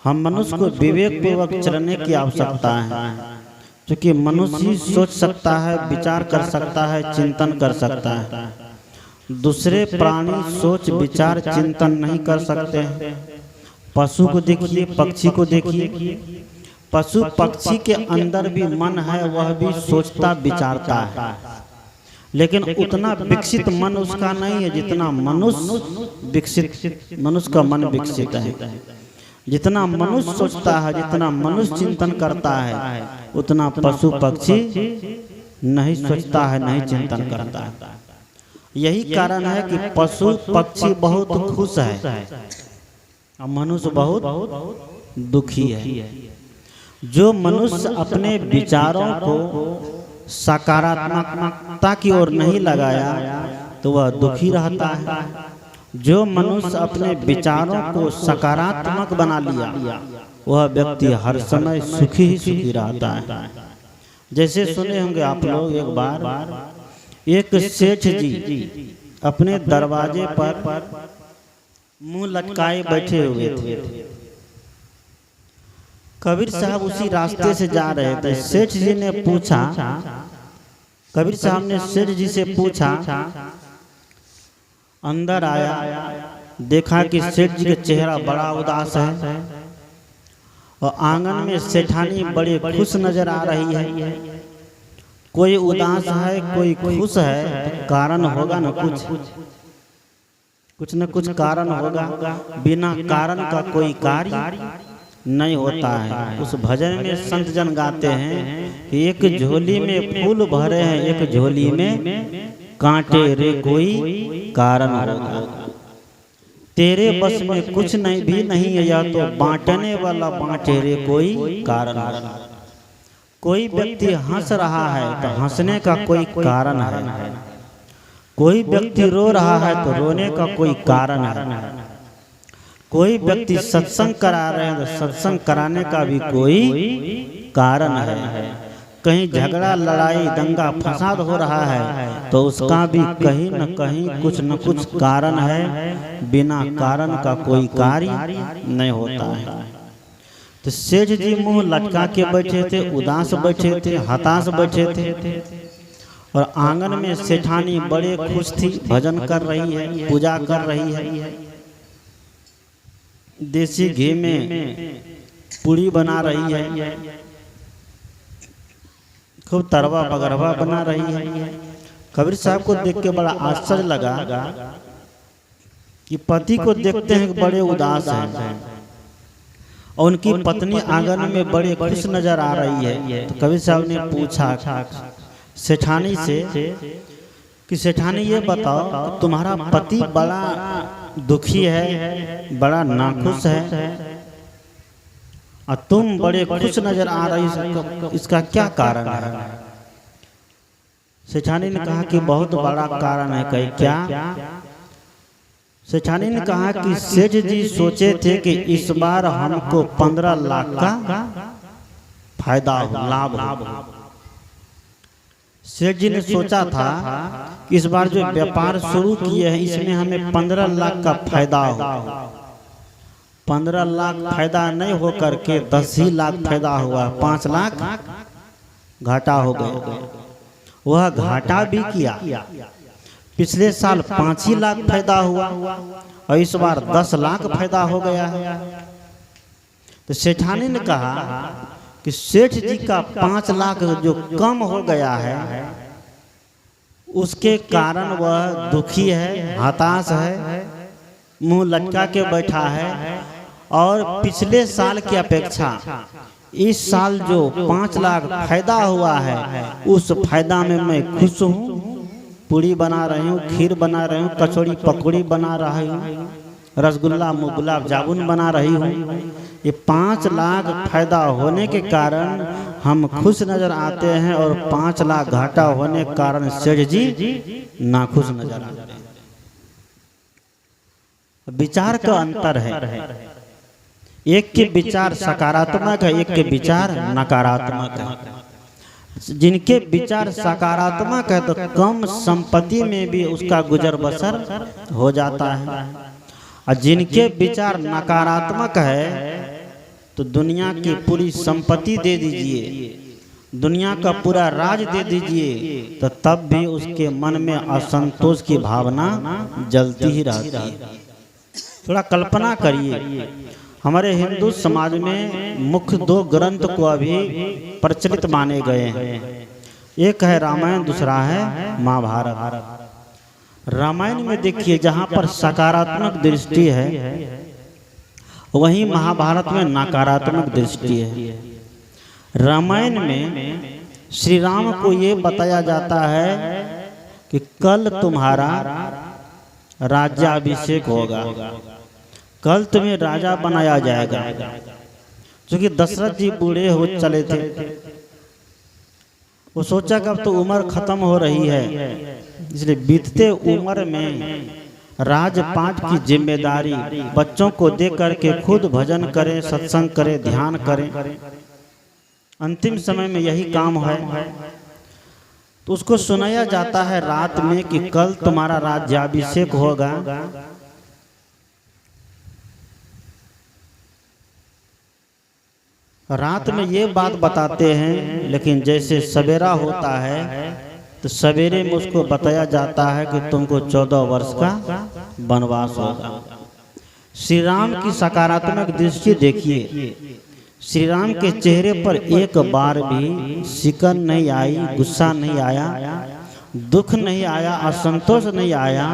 हम मनुष्य को विवेक पूर्वक चलने की आवश्यकता है, क्योंकि मनुष्य ही सोच सकता है, विचार कर सकता है, चिंतन कर सकता है। दूसरे प्राणी सोच विचार चिंतन नहीं कर सकते हैं। पशु को देखिए, पक्षी को देखिए, पशु पक्षी के अंदर भी मन है, वह भी सोचता विचारता है, लेकिन उतना विकसित मन उसका नहीं है जितना मनुष्य का मन विकसित है। जितना मनुष्य सोचता है, जितना मनुष्य चिंतन करता है, उतना पशु पक्षी नहीं सोचता है, नहीं चिंतन करता है। यही कारण है कि पशु पक्षी बहुत खुश है और मनुष्य बहुत दुखी है। जो मनुष्य अपने विचारों को सकारात्मकता की ओर नहीं लगाया तो वह दुखी रहता है। जो मनुष्य अपने विचारों को सकारात्मक बना लिया वह व्यक्ति हर समय सुखी ही सुखी रहता है। जैसे सुने होंगे आप लोग, एक बार एक सेठ जी अपने दरवाजे पर मुंह लटकाए बैठे हुए थे। कबीर साहब उसी रास्ते से जा रहे थे। सेठ जी ने पूछा, कबीर साहब ने सेठ जी से पूछा, अंदर आया, देखा कि सेठ जी का चेहरा बड़ा उदास है और आंगन में सेठानी बड़े खुश नजर आ रही है। कोई उदास है, कोई खुश है, तो कारण होगा ना, कुछ न कुछ कारण होगा। बिना कारण का कोई कार्य नहीं होता है। उस भजन में संत जन गाते हैं कि एक झोली में फूल भरे हैं, एक झोली में कांटे रे कोई कारण होगा। तेरे बस में कुछ नहीं भी नहीं है, या तो बांटने वाला बांटे रे कोई कारण होगा। कोई व्यक्ति हंस रहा है तो हंसने का कोई कारण है, कोई व्यक्ति रो रहा है तो रोने का कोई कारण है, कोई व्यक्ति सत्संग करा रहे हैं तो सत्संग कराने का भी कोई कारण है। कहीं झगड़ा लड़ाई दंगा फसाद हो रहा है तो उसका भी कहीं न कुछ कारण है। बिना कारण का कोई कार्य नहीं होता है। तो सेठ जी मुंह लटका के बैठे थे, उदास बैठे थे, हताश बैठे थे और आंगन में सेठानी बड़े खुश थी, भजन कर रही है, पूजा कर रही है, देसी घी में पूड़ी बना रही है, खूब तरवा बगरवा बना रही है। कबीर साहब को देख के बड़ा आश्चर्य लगा कि पति को देखते हैं बड़े उदास हैं और उनकी पत्नी आंगन में बड़े खुश नजर आ रही है। तो कबीर साहब ने पूछा सेठानी से कि सेठानी ये बताओ, तुम्हारा पति बड़ा दुखी है, बड़ा नाखुश है और तुम बड़े खुश नजर आ रही हो, इसका क्या कारण है? सेठानी ने कहा कि बहुत बड़ा कारण है। कहीं क्या? सेठानी ने कहा कि सेठ जी सोचे थे कि इस बार हमको 15 लाख का फायदा हो, लाभ हो। सेठ जी ने सोचा था कि इस बार जो व्यापार शुरू किए हैं इसमें हमें 15 लाख का फायदा हो। 15 लाख फायदा नहीं हो करके 10 ही लाख फायदा हुआ, 5 लाख घाटा हो गया। वह घाटा भी किया। पिछले साल 5 ही लाख फायदा हुआ और इस बार 10 लाख फायदा हो गया है। तो सेठानी ने कहा कि सेठ जी का 5 लाख जो कम हो गया है उसके कारण वह दुखी है, हताश है, मुंह लटका के बैठा है और पिछले साल की अपेक्षा इस साल जो 5 लाख फायदा हुआ है उस फायदा में मैं खुश हूँ। पूड़ी बना रही हूँ, खीर बना रही हूँ, कचौड़ी पकौड़ी बना रही हूँ, रसगुल्ला गुलाब जामुन बना रही हूँ। ये 5 लाख फायदा होने के कारण हम खुश नजर आते हैं और 5 लाख घाटा होने के कारण सेठ जी नाखुश नजर आते हैं। विचार का अंतर है, एक के विचार सकारात्मक है, एक के विचार नकारात्मक है। जिनके विचार सकारात्मक है तो कम संपत्ति में भी उसका गुजर बसर हो जाता है और जिनके विचार नकारात्मक है तो दुनिया की पूरी संपत्ति दे दीजिए, दुनिया का पूरा राज दे दीजिए, तो तब भी उसके मन में असंतोष की भावना जलती ही रहती है। थोड़ा कल्पना करिए, हमारे हिंदू समाज में मुख्य 2 ग्रंथ को अभी प्रचलित माने गए हैं। एक है रामायण, दूसरा है महाभारत। रामायण में देखिए जहाँ पर सकारात्मक दृष्टि है, वहीं महाभारत में नकारात्मक दृष्टि है। रामायण में श्री राम को ये बताया जाता है कि कल तुम्हारा राज्याभिषेक होगा, कल तुम्हें राजा बनाया जाएगा। क्योंकि दशरथ जी बूढ़े हो चले थे, वो सोचा कि अब तो उम्र खत्म हो रही है, इसलिए बीतते उम्र में राजपाट की जिम्मेदारी बच्चों को दे करके खुद भजन करें, सत्संग करें, ध्यान करें। अंतिम समय में यही काम है। तो उसको सुनाया जाता है रात में कि कल तुम्हारा राज्याभिषेक होगा। रात में ये बात बताते हैं, लेकिन जैसे सवेरा होता है तो सवेरे में उसको बताया जाता है कि तुमको 14 वर्ष का वनवास होगा। श्री राम की सकारात्मक दृष्टि देखिए, श्री राम के चेहरे पर एक बार भी शिकन नहीं आई, गुस्सा नहीं आया, दुख नहीं आया, असंतोष नहीं आया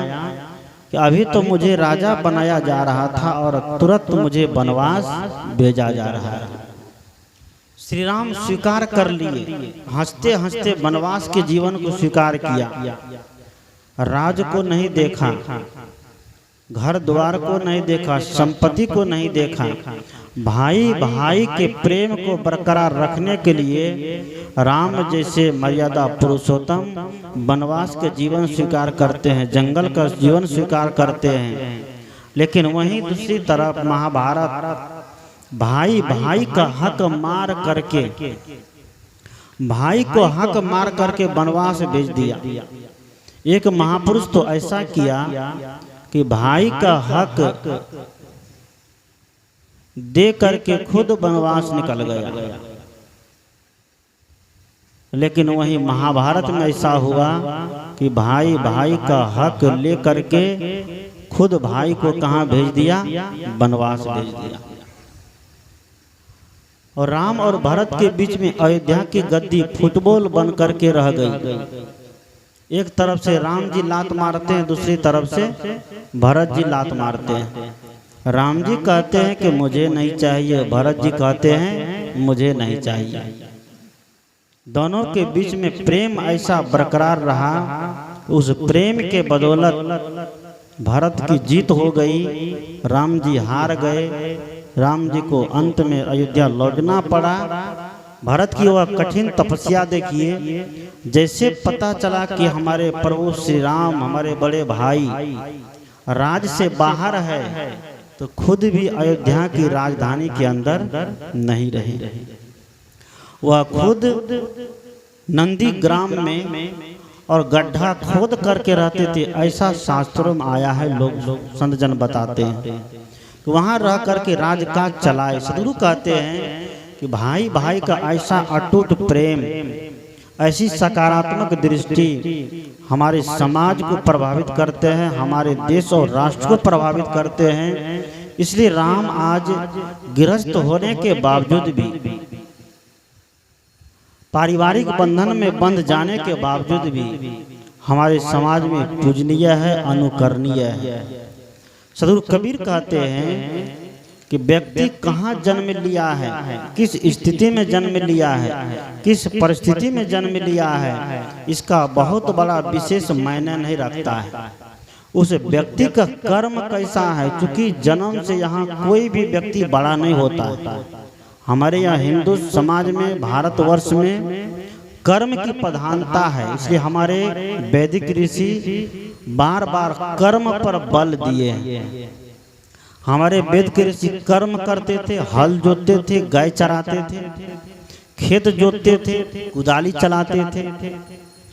कि अभी तो मुझे राजा बनाया जा रहा था और तुरंत मुझे वनवास भेजा जा रहा है। श्री राम स्वीकार कर लिए, हंसते हंसते वनवास के जीवन को स्वीकार किया। राज को नहीं देखा, घर द्वार को नहीं देखा, संपत्ति को नहीं देखा, भाई भाई के प्रेम को बरकरार रखने के लिए राम जैसे मर्यादा पुरुषोत्तम वनवास के जीवन स्वीकार करते हैं, जंगल का जीवन स्वीकार करते हैं। लेकिन वहीं दूसरी तरफ महाभारत भाई भाई का हक मार करके, भाई को हक मार करके वनवास भेज दिया। एक महापुरुष तो ऐसा किया कि भाई का हक दे करके खुद वनवास निकल गया। लेकिन वहीं महाभारत में ऐसा हुआ कि भाई भाई का हक ले करके खुद भाई को कहाँ भेज दिया? वनवास भेज दिया। और राम और भरत के बीच में अयोध्या की गद्दी फुटबॉल बन करके रह गई। एक तरफ से राम जी लात मारते हैं, दूसरी तरफ से भरत जी लात मारते हैं। राम जी कहते हैं कि मुझे नहीं चाहिए, भरत जी कहते हैं मुझे नहीं चाहिए। दोनों के बीच में प्रेम ऐसा बरकरार रहा, उस प्रेम के बदौलत भरत की जीत हो गई, राम जी हार गए। राम जी को अंत में अयोध्या लौटना पड़ा। भरत की वह कठिन तपस्या देखिए, जैसे पता चला कि हमारे प्रभु श्री राम, हमारे बड़े भाई राज से बाहर है, तो खुद भी अयोध्या की राजधानी के अंदर नहीं रहे। वह खुद नंदी ग्राम में और गड्ढा खोद करके रहते थे, ऐसा शास्त्रों में आया है, लोग संत जन बताते हैं। तो वहाँ रह करके राजकाज चलाए। सदगुरु कहते हैं कि भाई भाई का ऐसा अटूट प्रेम, ऐसी सकारात्मक दृष्टि हमारे समाज को प्रभावित करते हैं, हमारे देश और राष्ट्र को प्रभावित करते हैं। इसलिए राम आज गृहस्थ होने के बावजूद भी, पारिवारिक बंधन में बंध जाने के बावजूद भी हमारे समाज में पूजनीय है, अनुकरणीय है। सदगुरु कबीर कहते हैं कि व्यक्ति कहाँ जन्म लिया है, किस स्थिति में जन्म लिया है, किस परिस्थिति में जन्म लिया है, इसका बहुत बड़ा विशेष मायने नहीं रखता है। उस व्यक्ति का कर्म कैसा है, क्योंकि जन्म से यहाँ कोई भी व्यक्ति बड़ा नहीं होता। हमारे यहाँ हिंदू समाज में, भारतवर्ष में कर्म की प्रधानता है। इसलिए हमारे वैदिक ऋषि बार बार कर्म पर बल दिए हैं। हमारे वेद के ऋषि कर्म करते थे, हल जोतते थे, गाय चराते थे, खेत जोतते थे, कुदाली चलाते थे,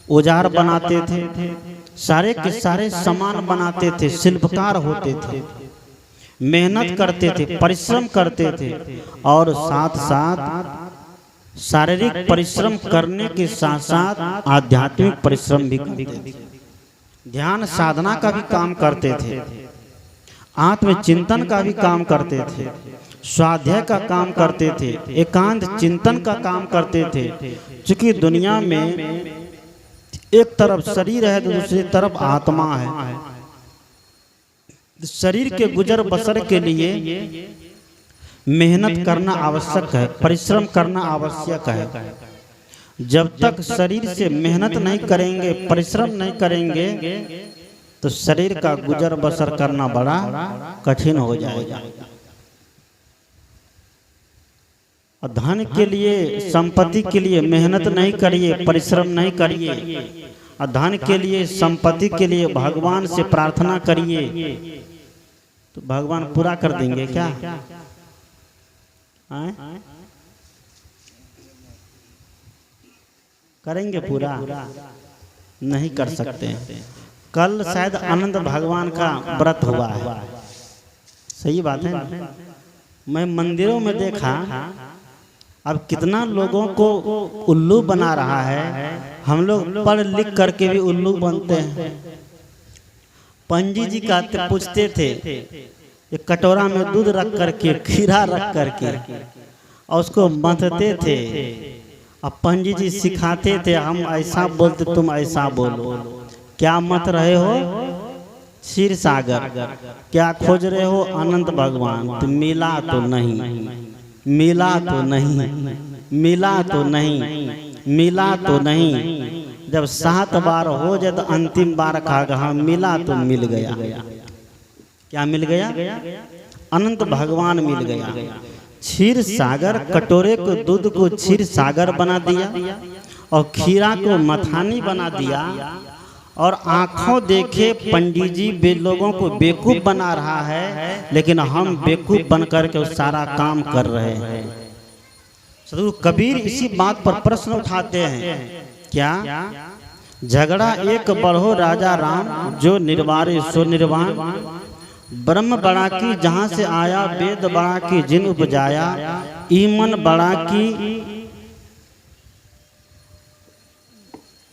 औजार बनाते थे, सारे के सारे सामान बनाते थे, शिल्पकार होते थे। मेहनत करते थे, परिश्रम करते थे, और साथ साथ शारीरिक परिश्रम करने के साथ साथ आध्यात्मिक परिश्रम भी करते थे। ध्यान साधना का भी काम करते थे, आत्मचिंतन का भी काम करते थे, स्वाध्याय का काम करते थे, एकांत चिंतन का काम करते थे। क्योंकि दुनिया में एक तरफ शरीर है तो दूसरी तरफ आत्मा है। शरीर के गुजर बसर के लिए मेहनत करना आवश्यक है, परिश्रम करना आवश्यक है। जब तक शरीर से मेहनत नहीं करेंगे, परिश्रम नहीं करेंगे, तो शरीर का गुजर बसर करना बड़ा कठिन हो जाएगा। धन के लिए, संपत्ति के लिए मेहनत नहीं करिए, परिश्रम नहीं करिए। धन के लिए, संपत्ति के लिए भगवान से प्रार्थना करिए, तो भगवान पूरा कर देंगे क्या? करेंगे पूरा? नहीं कर सकते हैं। कल शायद आनंद भगवान का व्रत हुआ है, सही बात है। मैं मंदिरों में देखा, अब कितना लोगों को उल्लू बना रहा है। हम लोग पढ़ लिख करके भी उल्लू बनते हैं। पंजी जी का पूछते थे, एक कटोरा में दूध रख करके, खीरा रख करके, और उसको मथते थे। अब पंजी जी सिखाते थे, हम ऐसा बोलते, तुम ऐसा बोलो। क्या मत रहे हो? क्षीर सागर। क्या खोज रहे हो? अनंत भगवान। तो मिला तो नहीं, मिला तो नहीं, मिला तो नहीं, मिला तो नहीं। जब 7 बार हो जाए तो अंतिम बार कहा, हाँ मिला तो मिल गया। क्या मिल गया? अनंत भगवान मिल गया। क्षीर सागर, कटोरे को, दूध को क्षीर सागर बना दिया, और खीरा को मथानी बना दिया, और आंखों देखे पंडित जी लोगों को बेवकूफ बना रहा है, लेकिन हम बेवकूफ बन करके सारा काम कर रहे हैं। सदगुरु कबीर इसी बात पर प्रश्न उठाते हैं, क्या? झगड़ा एक बढ़ो राजा राम, जो निर्वारे सो निर्वाण। ब्रह्म बड़ा की जहाँ से आया, वेद बड़ा की जिन उपजाया। ईमन बड़ा की,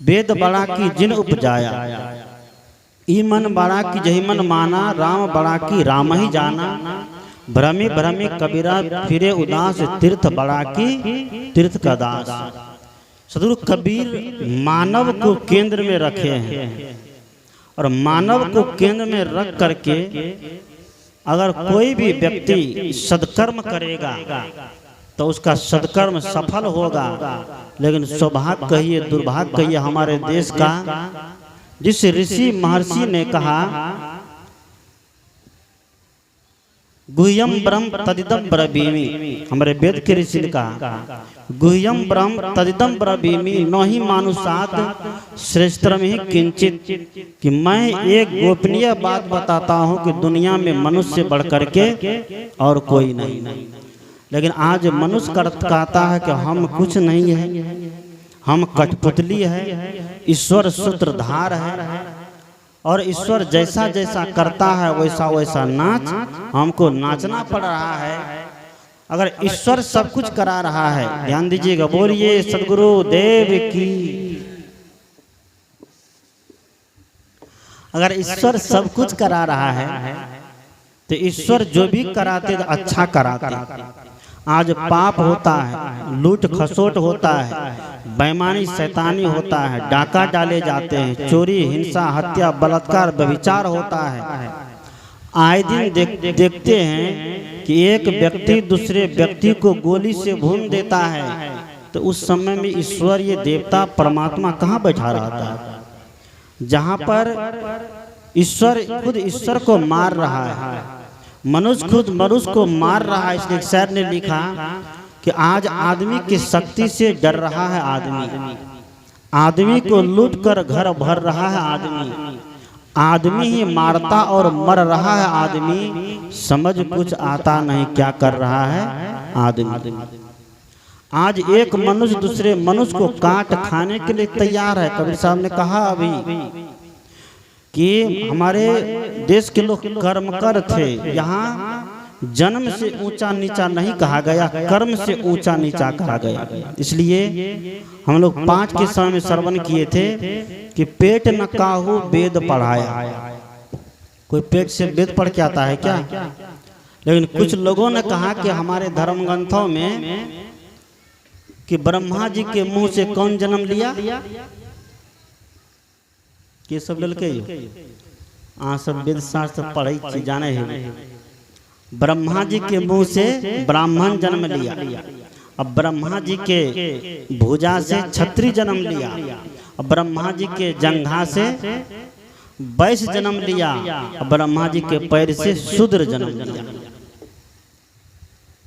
वेद बड़ा की जिन उपजाया। ईमन बड़ा की जही मन माना, राम बड़ा की राम ही जाना। भ्रमी भ्रमी कबीरा फिरे उदास, तीर्थ बड़ा की तीर्थ का दास। सदगुरु कबीर मानव को केंद्र में रखे हैं, और मानव को केंद्र में रख करके अगर कोई भी व्यक्ति सदकर्म करेगा तो उसका सदकर्म सफल होगा। लेकिन सौभाग्य कहिए, दुर्भाग्य कहिए हमारे देश का, जिस ऋषि महर्षि ने कहा, गुह्यम ब्रह्म तदिदम ब्रवीमि, हमारे वेद के ऋषि ने कहा, गुह्यम ब्रह्म तदिदम ब्रवीमि नहि मानुषात् श्रेष्ठतरम ही किंचित, कि मैं एक गोपनीय बात बताता हूँ कि दुनिया में मनुष्य बढ़ करके और कोई नहीं। लेकिन आज मनुष्य कहता है कि हम कुछ नहीं है, हम कठपुतली है, ईश्वर सूत्रधार है, और ईश्वर जैसा जैसा करता है वैसा वैसा नाच, हमको नाचना पड़ रहा है। अगर ईश्वर सब कुछ करा रहा है, ध्यान दीजिएगा, बोलिए सदगुरु देव की। अगर ईश्वर सब कुछ करा रहा है तो ईश्वर जो भी कराते तो अच्छा कराते। आज पाप होता है, लूट खसोट होता है, बेईमानी शैतानी होता है, डाका डाले जाते हैं, चोरी हिंसा हत्या बलात्कार व्यभिचार होता है। आए दिन देखते हैं कि एक व्यक्ति दूसरे व्यक्ति को गोली से भून देता है, तो उस समय में ईश्वर ये देवता परमात्मा कहाँ बैठा रहता है? जहाँ पर ईश्वर खुद ईश्वर को मार रहा है, मनुष्य खुद मनुष्य को मार रहा है। इसलिए शायर ने लिखा कि आज आदमी की शक्ति से डर रहा है आदमी, आदमी को लूट कर घर भर रहा है आदमी, आदमी ही मारता और मर रहा है आदमी, समझ कुछ आता नहीं क्या कर रहा है आदमी। आज एक मनुष्य दूसरे मनुष्य को काट खाने के लिए तैयार है। कबीर साहब ने कहा अभी कि हमारे देश के लोग कर्मकर थे, यहाँ जन्म से ऊंचा नीचा नहीं कहा गया, कर्म से ऊंचा नीचा कहा गया। इसलिए हम लोग 5 के समय में श्रवण किए थे कि पेट न काहू वेद पढ़ाया। कोई पेट से वेद पढ़ के आता है क्या? लेकिन कुछ लोगों ने कहा कि हमारे धर्म ग्रंथों में कि ब्रह्मा जी के मुंह से कौन जन्म लिया, कि सब ललके सब वेद शास्त्र पढ़े जाने हैं। ब्रह्मा जी के मुंह से ब्राह्मण जन्म लिया, अब ब्रह्मा जी के भुजा से क्षत्रिय जन्म लिया, अब ब्रह्मा जी के जंघा से वैश्य जन्म लिया, अब ब्रह्मा जी के पैर से शूद्र जन्म लिया।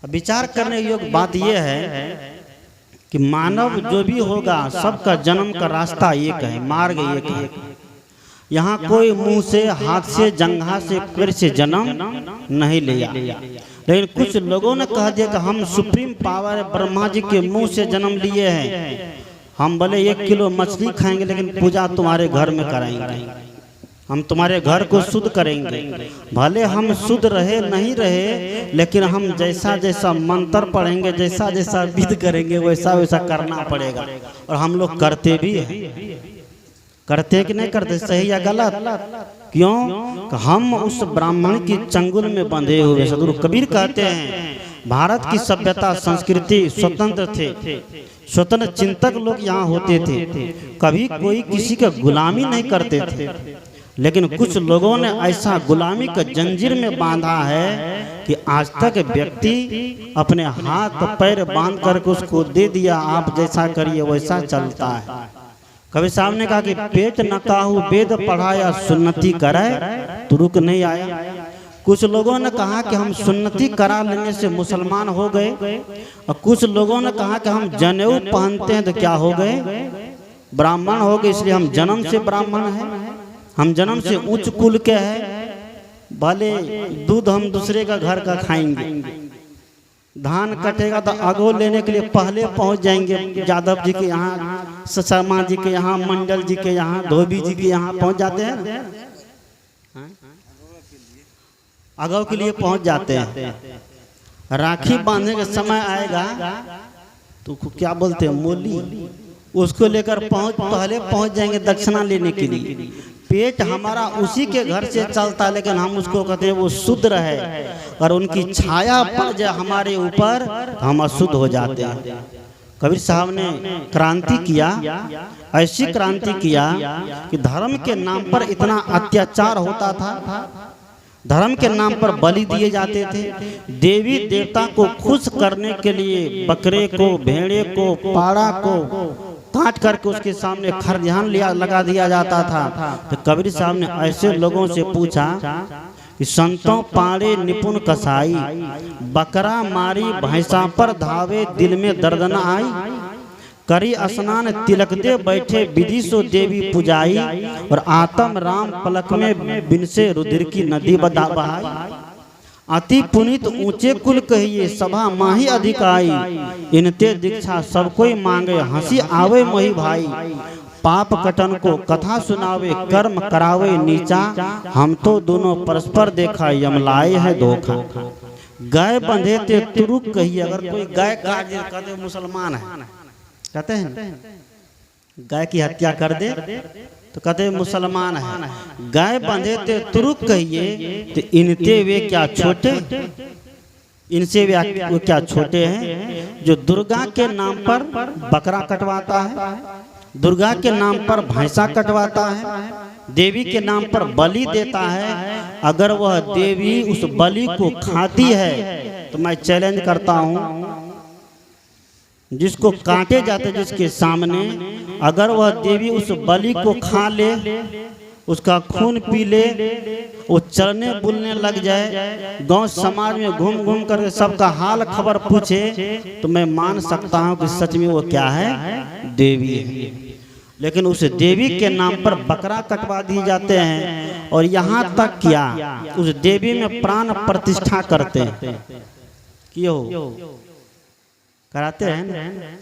अब विचार करने योग्य बात यह है कि मानव जो भी होगा सबका जन्म का रास्ता एक है, मार्ग एक है। यहाँ कोई मुंह से, हाथ से, जंघा से, पैर से जन्म नहीं लिया। लेकिन कुछ लोगों ने कह दिया कि हम सुप्रीम पावर ब्रह्मा जी के मुंह से जन्म लिए हैं, हम भले 1 किलो मछली खाएंगे लेकिन पूजा तुम्हारे घर में कराएंगे, हम तुम्हारे घर को शुद्ध करेंगे। भले हम शुद्ध रहे नहीं रहे, लेकिन हम जैसा जैसा मंत्र पढ़ेंगे, जैसा जैसा विध करेंगे, वैसा वैसा करना पड़ेगा। और हम लोग करते भी हैं। करते कि नहीं करते, सही या गलत? क्यों? हम उस ब्राह्मण की चंगुल में बंधे हुए। सदगुरु कबीर कहते हैं भारत की सभ्यता संस्कृति स्वतंत्र थे, स्वतंत्र चिंतक लोग यहाँ होते थे, कभी कोई किसी का गुलामी नहीं करते थे। लेकिन कुछ लोगों ने ऐसा गुलामी का जंजीर में बांधा है कि आज तक व्यक्ति अपने हाथ पैर बांध करके उसको दे दिया, आप जैसा करिए वैसा चलता है। कभी साहब ने कहा कि पेट न काहू वेद पढ़ाया, सुन्नति कराए तो रुक नहीं आया। कुछ लोगों ने कहा कि हम सुन्नति करा लेने से मुसलमान हो गए, और कुछ लोगों ने कहा कि हम जनेऊ पहनते हैं तो क्या हो गए, ब्राह्मण हो गए, इसलिए हम जन्म से ब्राह्मण हैं, हम जन्म से उच्च कुल के हैं। भले दूध हम दूसरे का घर का खाएंगे, धान कटेगा तो अगो लेने के लिए पहले पहुंच जाएंगे, यादव जी के यहाँ, शर्मा जी के यहाँ, मंडल जी के यहाँ, धोबी जी के यहाँ पहुंच जाते हैं, अगो के लिए पहुंच जाते हैं। राखी बांधने का समय आएगा तो क्या बोलते हैं, मोली, उसको लेकर पहले पहुंच जाएंगे दक्षिणा लेने के लिए। पेट हमारा उसी के घर से चलता है, लेकिन हम उसको कहते हैं वो शुद्र है, और उनकी छाया पड़ जाए हमारे ऊपर हम अशुद्ध हो जाते हैं। कबीर साहब ने क्रांति किया, ऐसी क्रांति किया कि धर्म के नाम पर इतना अत्याचार होता था, धर्म के नाम पर बलि दिए जाते थे, देवी देवता को खुश करने के लिए बकरे को, भेड़े को, पाड़ा को काट करके उसके सामने खरधान लगा दिया जाता था। तो कबीर साहब ने ऐसे लोगों से पूछा कि संतों पाड़े निपुण कसाई, बकरा मारी भैंसा पर धावे, दिल में दर्द न आई, करी स्नान तिलक दे बैठे, विधि सो देवी पुजाई, और आत्म राम पलक में बिन से रुधिर की नदी बहाई। अति पुनित ऊंचे कुल कहिए, सभा माही अधिकाई, इनते दीक्षा सब कोई मांगे, हंसी आवे मोहि भाई, पाप कटन को कथा सुनावे, कर्म करावे नीचा, हम तो दोनों परस्पर देखा, यमलाए है धोखा। गाय बंधे ते तुरुक कहिए, अगर कोई गाय काट दे कहते मुसलमान है, कहते हैं गाय की हत्या कर दे तो कहते मुसलमान है। गाय बंधे ते तुरुक कहिए, तो इनते वे क्या छोटे, इनसे वे क्या छोटे हैं। जो दुर्गा के नाम पर बकरा कटवाता है, दुर्गा के नाम पर भैंसा कटवाता है, देवी के नाम पर बलि देता है, अगर वह देवी उस बलि को खाती है तो मैं चैलेंज करता हूं, जिसको काटे जाते जिसके सामने, अगर वह देवी उस बलि को खा ले, उसका खून पी ले, वो चलने बुलने लग जाए, गांव समाज में घूम घूम कर सबका हाल खबर पूछे, तो मैं मान सकता हूं कि सच में वो क्या है, देवी है। लेकिन उस देवी के नाम पर बकरा कटवा दिए जाते हैं, और यहाँ तक क्या उस देवी में प्राण प्रतिष्ठा करते हैं, क्यों कराते हैं।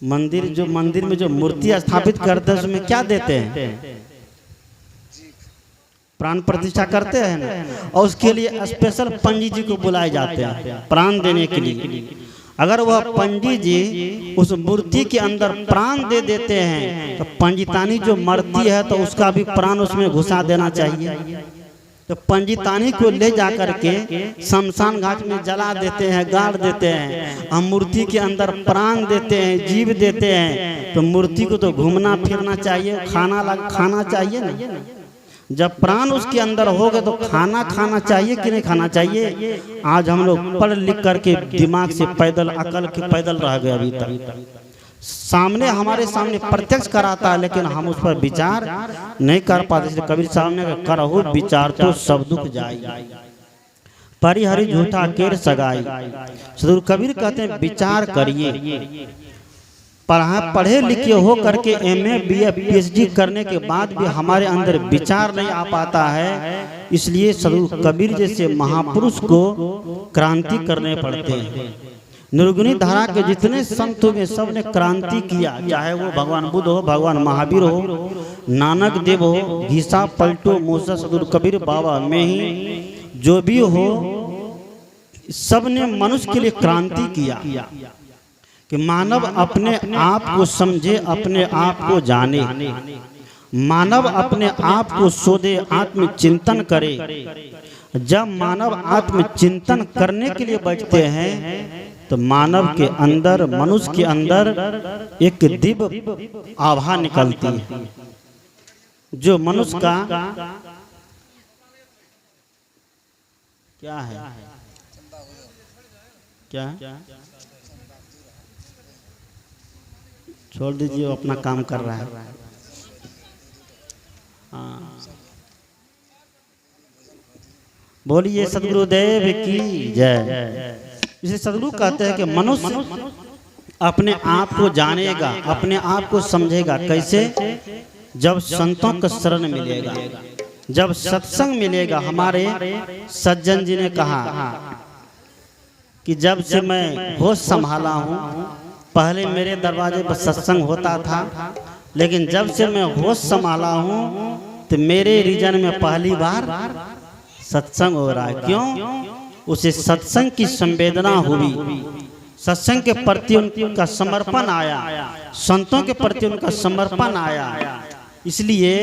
मंदिर में जो मूर्ति स्थापित करते हैं उसमें क्या देते हैं, प्राण प्रतिष्ठा करते हैं ना, और उसके लिए स्पेशल पंडित जी को बुलाए जाते हैं प्राण देने के लिए। अगर वह पंडित जी उस मूर्ति के अंदर प्राण दे देते हैं तो पंडितानी जो मरती है तो उसका भी प्राण उसमें घुसा देना चाहिए। तो पंडितानी को ले जा करके शमशान घाट में जला देते हैं, गाड़ देते हैं। हम मूर्ति के अंदर प्राण देते हैं, जीव देते हैं, तो मूर्ति को तो घूमना फिरना चाहिए, खाना चाहिए ना। जब प्राण उसके अंदर हो गए तो खाना चाहिए कि नहीं खाना चाहिए। आज हम लोग पढ़ लिख करके दिमाग से पैदल, अकल के पैदल रह गए। अभी तक सामने हमारे सामने प्रत्यक्ष कराता है, लेकिन हम उस पर विचार नहीं कर पाते। कबीर साहब ने करहु विचार तो सब दुख जाई, परिहरि झूठा केर सगाई। सदगुरु कबीर कहते हैं विचार करिए। पढ़े लिखे हो करके MA BA PhD करने के बाद भी हमारे अंदर विचार नहीं आ पाता है। इसलिए सदगुरु कबीर जैसे महापुरुष को क्रांति करने पड़ते हैं। निर्गुणी धारा के जितने संत हुए सब ने क्रांति किया, चाहे वो भगवान बुद्ध हो, भगवान महावीर हो, नानक देव हो, घीसा पलटो मूसा, सदगुरु कबीर बाबा में ही जो भी हो, सब ने मनुष्य के लिए क्रांति किया कि मानव अपने आप को समझे, अपने आप को जाने, मानव अपने आप को शोधे, आत्मचिंतन करे। जब मानव आत्मचिंतन करने के लिए बैठते हैं तो मानव के अंदर, मनुष्य के अंदर एक दिव्य आभा निकलती है, जो मनुष्य का क्या है, क्या छोड़ दीजिए, वो अपना काम कर रहा है। हाँ, बोलिए सद्गुरुदेव की जय। इसे सद्गुरु कहते हैं कि मनुष्य अपने आप को जानेगा, अपने आप को समझेगा। कैसे? जब संतों का शरण मिलेगा, जब सत्संग मिलेगा। हमारे सज्जन जी ने कहा कि जब से मैं होश संभाला हूँ, पहले मेरे दरवाजे पर सत्संग होता था, लेकिन जब से मैं होश संभाला हूँ तो मेरे रीजन में पहली बार सत्संग हो रहा है। क्यों? उसे सत्संग की संवेदना हुई, सत्संग के प्रति उनका समर्पण आया, संतों के प्रति उनका समर्पण आया। इसलिए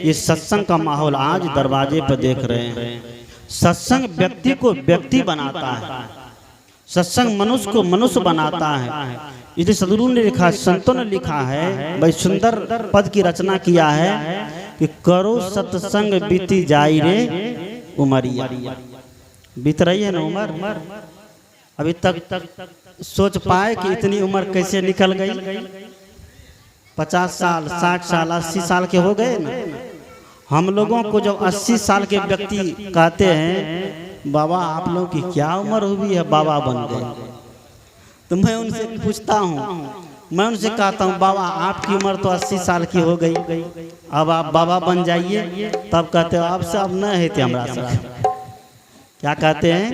ये सत्संग का माहौल आज दरवाजे पर देख रहे हैं। सत्संग व्यक्ति को व्यक्ति बनाता है, सत्संग मनुष्य को मनुष्य बनाता है। इसलिए सद्गुरु ने लिखा, संतों ने लिखा है, भाई सुंदर पद की रचना किया है कि करो सत्संग बीती जाई रे उमरिया। बीत रही है ना उम्र, अभी तक सोच पाए कि इतनी उम्र कैसे निकल गई। 50 साल, 60 साल, 80 साल के हो गए ना। हम लोगों को जब 80 साल के व्यक्ति कहते हैं बाबा आप लोग की क्या उम्र हुई है, बाबा बन गए, तो मैं उनसे पूछता हूँ, मैं उनसे कहता हूँ बाबा आपकी उम्र तो 80 साल की हो गई, अब आप बाबा बन जाइए। तब कहते हो आपसे अब न है थे हमारा सब। क्या कहते हैं?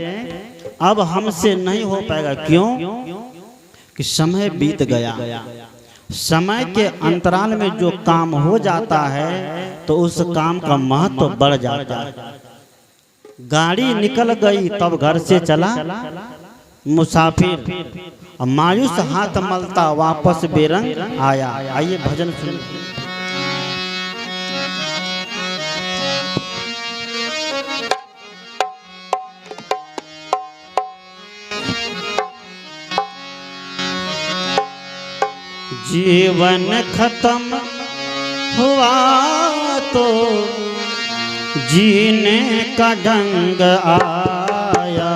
अब हमसे नहीं हो पाएगा। क्यों? कि समय बीत गया। समय के अंतराल में जो काम हो जाता है तो उस काम का महत्व बढ़ जाता है। गाड़ी निकल गई तब घर से चला मुसाफिर, मायूस हाथ मलता वापस बेरंग आया। आइए भजन सुनिए। जीवन खत्म हुआ तो जीने का ढंग आया,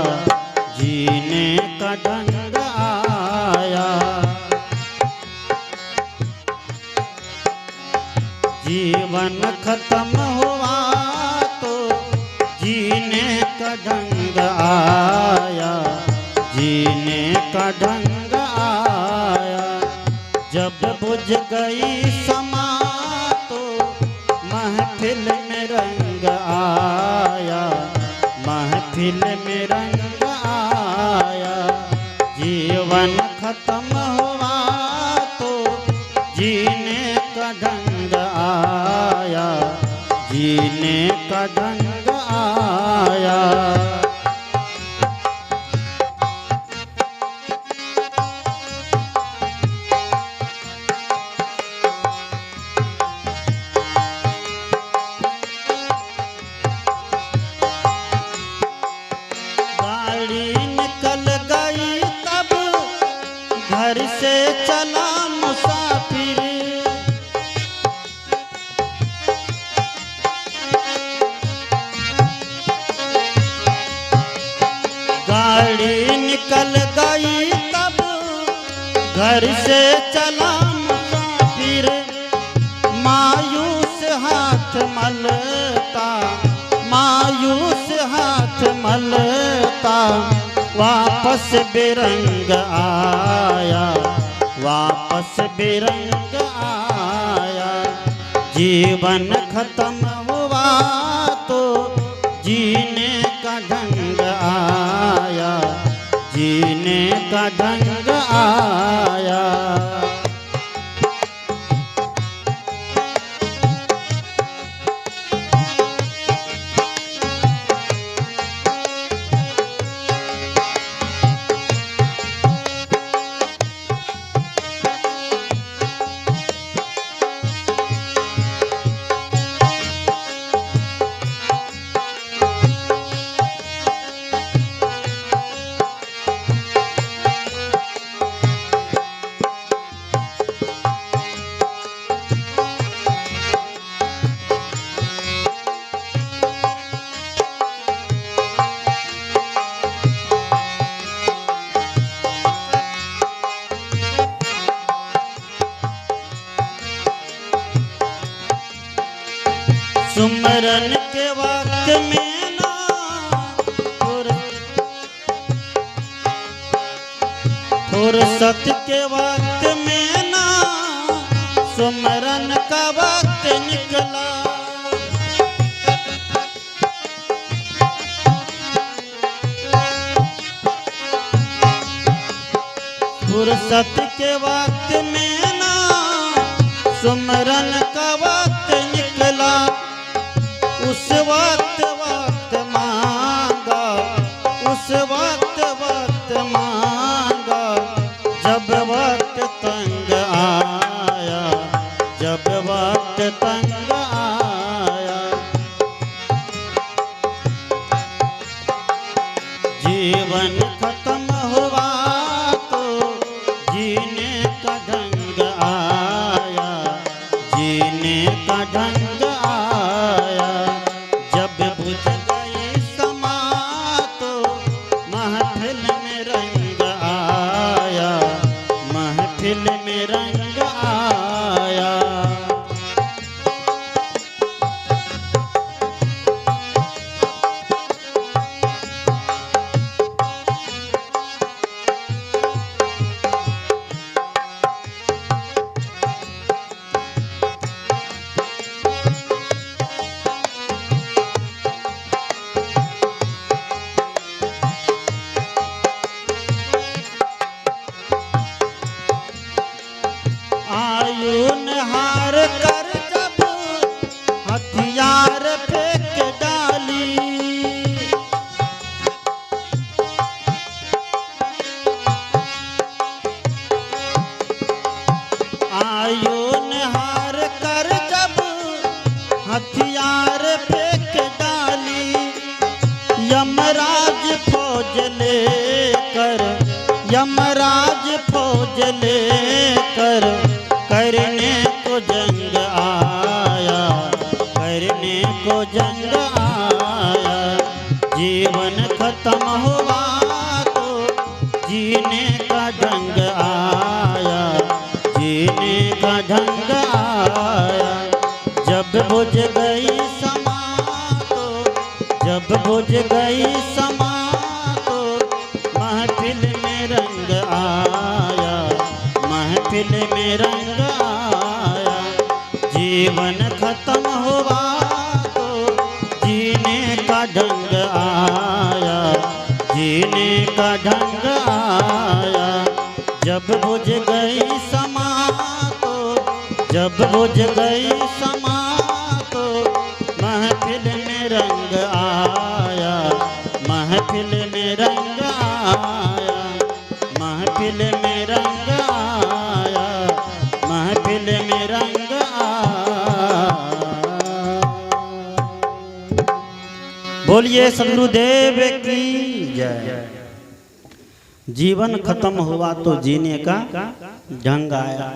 जीने का ढंग आया। जीवन खत्म हुआ तो जीने का ढंग आया, जीने का ढंग आया। जब बुझ गई समा तो महफिल में रंग आया, महफिल में रंग आया। जीवन खत्म हुआ तो जीने का ढंग आया, जीने का ढंग आया। गाड़ी निकल गई तब घर से चला मुसाफिर, गाड़ी निकल गई तब घर से चला मुसाफिर, मायूस हाथ मलता, मायूस हाथ मलता, वापस बेरंग आया, वापस बेरंग आया। जीवन खत्म हुआ तो जीने का ढंग आया, जीने का ढंग आया। सुमरन के वक्त में ना फुर्सत के वक्त में ना सुमरन का वक्त निकला, फुर्सत के वक्त में ना सुमरन का वक्त निकला। उस वक्त वक्त मांगा, उस वक्त वक्त मांगा, जब वक्त तंग आया, जब वक्त तंग आया। जीवन खत्म हुआ तो जीने का ढंग आया, जीने का ढंग आया। जब बुझ गई समा तो महफिल में रंग आया, महफिल में रंग आया। आयुन हार कर जब हथियार फेंक डाली, आयुन हार कर जब हथियार फेंक डाली, यमराज फौज लेकर, यमराज फौज लेकर करने को जंग आया, करने को जंग आया। जीवन खत्म हुआ तो जीने का ढंग आया, जीने का ढंग आया। जब बुझ गई समा तो, जब बुझ गई समा तो महफिल में रंग आया, महफिल में रंग आया। जीवन खत्म हुआ तो जीने का ढंग आया, जीने का ढंग आया। जब बुझ गई समा तो, जब बुझ गई समा तो महफिल में रंग आया, में रंग आया, महफिल में रंग आया। बोलिए सदगुरुदेव की जय। जीवन खत्म हुआ तो जीने का ढंग आया।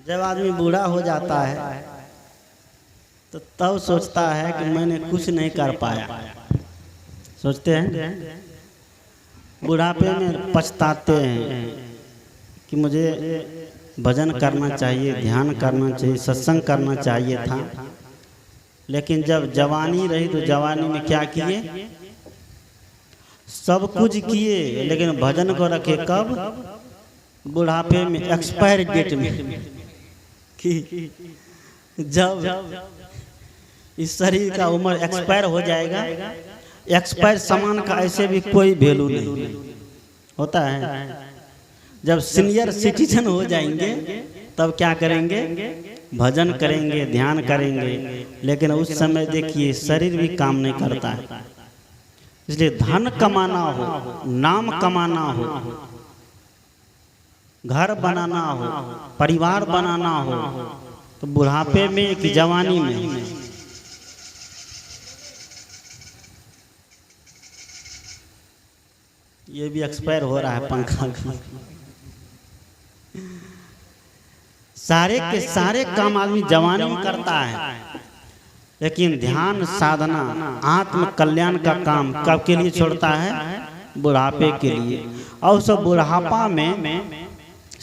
जब आदमी बूढ़ा हो जाता है तो तब सोचता है कि मैंने कुछ नहीं कर पाया। सोचते हैं बुढ़ापे में पछताते हैं कि मुझे भजन करना चाहिए, ध्यान करना चाहिए, सत्संग करना चाहिए था। लेकिन जब जवानी रही तो जवानी में क्या किए? सब कुछ किए, लेकिन भजन को रखे कब? बुढ़ापे में, एक्सपायर डेट में। कि जब इस शरीर का उम्र एक्सपायर हो जाएगा, एक्सपायर सामान का ऐसे भी कोई वैल्यू नहीं होता है। जब सीनियर सिटीजन हो जाएंगे तब क्या करेंगे? भजन करेंगे, ध्यान करेंगे। लेकिन उस समय देखिए शरीर भी काम नहीं करता है। इसलिए धन कमाना हो, नाम कमाना हो, घर बनाना हो, परिवार बनाना हो तो बुढ़ापे में कि जवानी में? ये भी एक्सपायर हो रहा है पंखा। सारे के सारे काम आदमी जवानी में करता है, लेकिन ध्यान साधना आत्म कल्याण का काम कब के लिए छोड़ता है? बुढ़ापे के लिए। और सब बुढ़ापा में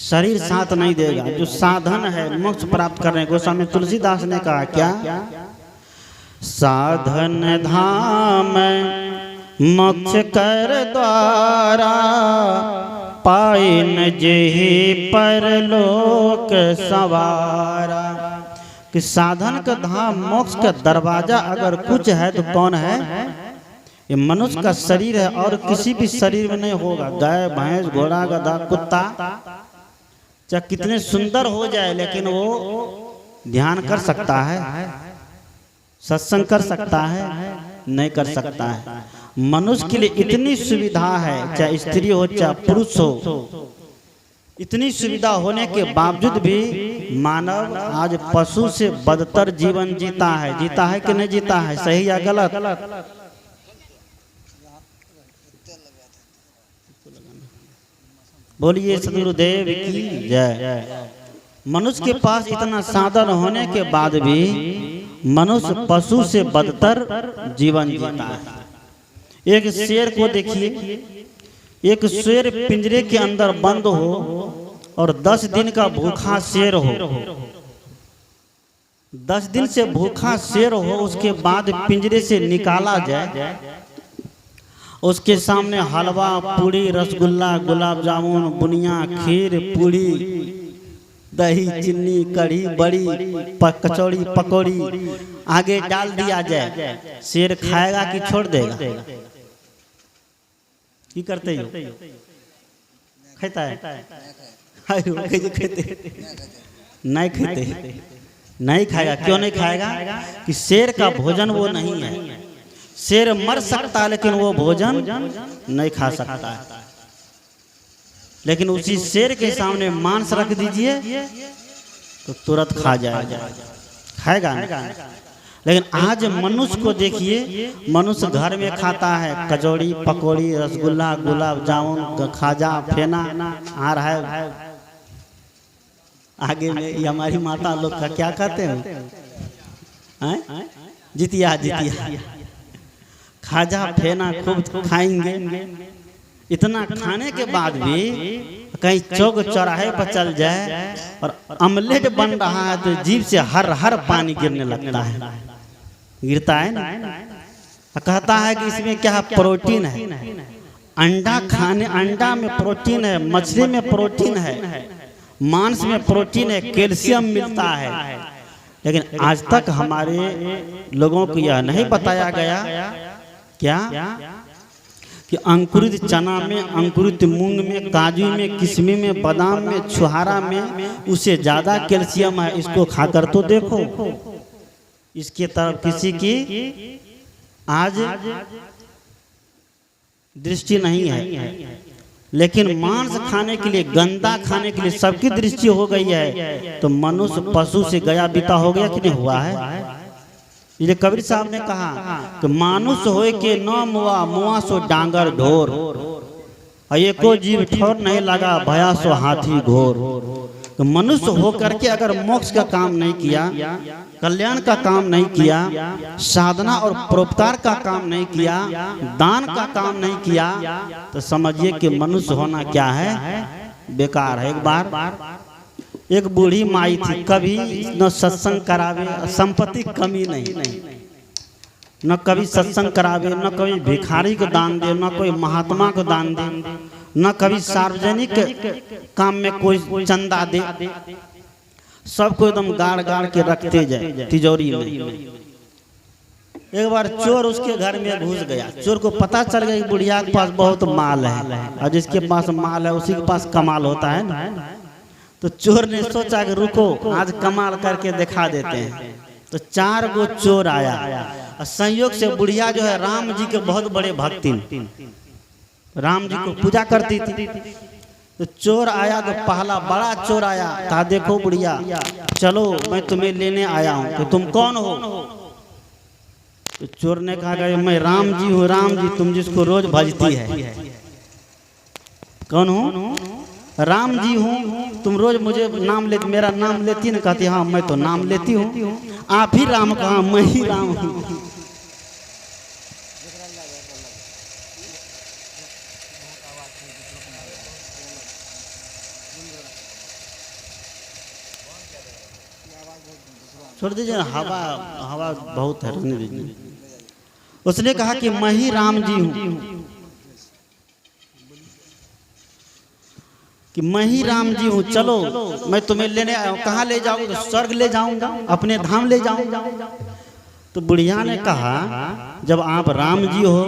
शरीर साथ नहीं देगा। जो साधन है मोक्ष प्राप्त करने को, स्वामी तुलसीदास ने कहा क्या? साधन धाम मोक्ष कर द्वारा, पाए न जेहि परलोक सवारा। कि साधन का धाम, मोक्ष का दरवाजा अगर कुछ है तो कौन है? ये मनुष्य का शरीर है और किसी भी शरीर में नहीं होगा। गाय, भैंस, घोड़ा, गधा, कुत्ता चाहे कितने सुंदर हो जाए, लेकिन वो ध्यान कर सकता है? सत्संग कर सकता है? नहीं कर सकता है। मनुष्य के लिए इतनी सुविधा है, चाहे स्त्री हो चाहे पुरुष हो, इतनी सुविधा होने के बावजूद भी मानव आज पशु से बदतर जीवन जीता है। जीता है कि नहीं जीता है? सही या गलत? बोलिए सदगुरुदेव की जय। मनुष्य के पास इतना साधन होने के बाद भी मनुष्य पशु से बदतर जीवन जीता है। एक शेर को देखिए, एक शेर पिंजरे के अंदर बंद हो और 10 दिन का भूखा शेर हो, 10 दिन से भूखा शेर हो, उसके बाद पिंजरे से निकाला जाए, उसके सामने हलवा, पूड़ी, रसगुल्ला, गुलाब जामुन, बुनिया, खीर, पूड़ी, दही, चीनी, कढ़ी, बड़ी, कचौड़ी, पकौड़ी आगे डाल दिया जाए, शेर खाएगा कि छोड़ देगा? की करते हो? खाता है? नहीं खाते, नहीं खाएगा। क्यों नहीं खाएगा? कि शेर का भोजन वो नहीं है। शेर मर सकता है लेकिन वो भोजन नहीं खा सकता है। लेकिन उसी शेर के सामने मांस रख दीजिए तो तुरंत खा जाएगा, खाएगा ना। लेकिन आज मनुष्य को देखिए, मनुष्य घर में खाता है कचौड़ी, पकौड़ी, रसगुल्ला, गुलाब जामुन, खाजा, फेना आ रहा है आगे में। ये हमारी माता लोग का क्या कहते हैं? जितिया, जितिया, खाजा, फेना खूब खाएंगे। इतना खाने के बाद भी कहीं चौक चौराहे पर चल जाए और अमलेट बन रहा है तो जीभ से हर हर पानी गिरने लगता है, गिरता है ना। कहता है कि इसमें क्या प्रोटीन है। अंडा खाने, अंडा में प्रोटीन है, मछली में प्रोटीन है, मांस में प्रोटीन है, कैल्शियम मिलता है। लेकिन आज तक हमारे लोगों को यह नहीं बताया गया क्या कि अंकुरित चना में, अंकुरित मूंग में, काजू में, किशमिश में, बादाम में, छुहारा में उससे ज्यादा कैल्शियम है। इसको खाकर तो देखो। इसके तरफ किसी की आज दृष्टि नहीं है। लेकिन मांस खाने के लिए, गंदा खाने के लिए सबकी दृष्टि हो गई है, तो मनुष्य पशु से गया बीता हो गया कि नहीं हुआ है। ये कबीर साहब ने कहा कि मानुष होए के न मुआ, मुआ सो डांगर ढोर, एको जीव ठोर नहीं लगा, भया सो हाथी घोर। तो मनुष्य हो करके अगर मोक्ष का काम नहीं किया, कल्याण का काम नहीं किया, साधना और परोपकार का काम नहीं किया, दान का काम नहीं किया, तो समझिए कि मनुष्य होना क्या है, बेकार है। एक बार एक बूढ़ी माई थी, कभी न सत्संग करावे, संपत्ति कमी नहीं, न कभी सत्संग करावे, न कभी भिखारी को दान दे, न कोई महात्मा को दान दे, न कभी सार्वजनिक काम में कोई चंदा दे, सबको एकदम गाड़ गाड़ के रखते जाए तिजोरी में। एक बार चोर उसके घर में घुस गया। चोर को पता चल गया कि बुढ़िया के पास बहुत माल है, और जिसके पास माल है उसी के पास कमाल होता है ना। तो चोर ने सोचा कि रुको आज कमाल करके दिखा देते हैं। तो 4 गो चोर आया, और संयोग से बुढ़िया जो है राम जी के बहुत बड़े भक्ति, राम जी को पूजा करती थी। तो चोर आया, तो पहला बड़ा चोर आया, कहा देखो बुढ़िया चलो मैं तुम्हें लेने आया हूँ, तो तुम कौन हो। तो चोर ने कहा कि मैं राम जी हूँ। राम जी तुम जिसको रोज भजती है। कौन हूँ? राम जी हूँ, तुम रोज मुझे नाम ले, मेरा नाम लेती ना। कहती हाँ मैं तो नाम लेती हूँ। आप ही राम, कहा मैं ही राम हूँ। छोड़ दीजिए, हवा हवा बहुत है, रहने दीजिए। उसने कहा कि मैं ही राम जी हूँ, कि मैं ही राम जी हूँ, चलो मैं तुम्हें लेने आया हूँ। कहाँ ले जाऊँ? तो स्वर्ग ले जाऊंगा, अपने धाम ले जाऊंगा। तो बुढ़िया ने कहा जब आप राम जी हो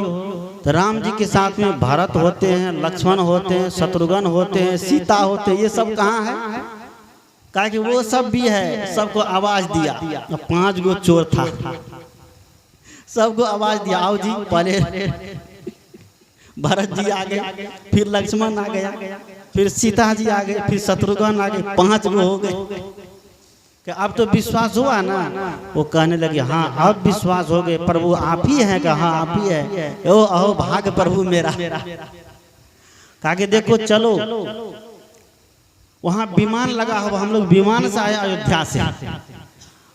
तो राम जी के साथ में भरत होते हैं, लक्ष्मण होते हैं, शत्रुघ्न होते हैं, सीता होते हैं, ये सब कहाँ है? कहा कि वो सब भी है। सबको आवाज दिया, 5 गो चोर था, सबको आवाज दिया आओ जी। पहले भरत जी आ गए, फिर लक्ष्मण आ गया, फिर सीता जी आ गए, फिर शत्रुघ्न आ गए, 5 गो हो गए। कि अब तो विश्वास हुआ ना? वो कहने लगे हाँ अब विश्वास हो गए, प्रभु आप ही हैं। कहा हाँ आप ही है। ओ अहो भाग प्रभु मेरा। कहा कि देखो चलो वहाँ विमान लगा हो, हम लोग विमान से आए अयोध्या से,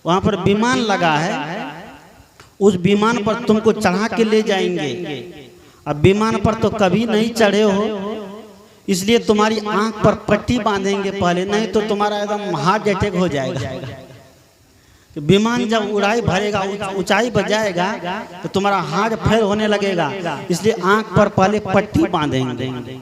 वहाँ पर विमान लगा है, उस विमान पर तुमको चढ़ा के ले जाएंगे। अब विमान पर तो कभी नहीं चढ़े हो, इसलिए तुम्हारी आंख पर पट्टी बांधेंगे पहले, नहीं तो तुम्हारा एकदम हार्ट अटैक हो जाएगा। विमान जब उड़ाई भरेगा, ऊंचाई पर जाएगा, तो तुम्हारा हार्ट फेल होने लगेगा, इसलिए आंख पर पहले पट्टी बांधेंगे।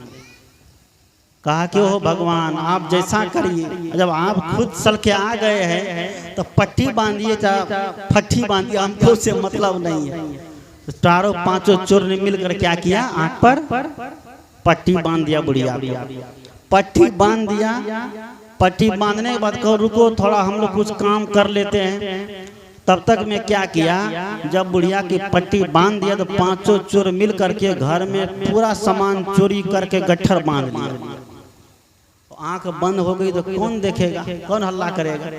कहा कि ओ भगवान आप जैसा करिए। जब आप खुद चल के आ गए हैं तो पट्टी बांधिए चाहे फट्टी बांधिए, हमको उससे मतलब नहीं है। तो 4-5 चोर ने मिलकर क्या किया, आंख पर पट्टी बांध दिया बुढ़िया। पट्टी बांध दिया। पट्टी बांधने के बाद कहो रुको थोड़ा हम लोग कुछ काम कर लेते हैं। तब तक में क्या किया, जब बुढ़िया की पट्टी बांध दिया तो 5 चोर मिल करके घर में पूरा सामान चोरी करके गट्ठर बांध लिया। आंख बंद हो गई तो कौन देखेगा, कौन हल्ला करेगा।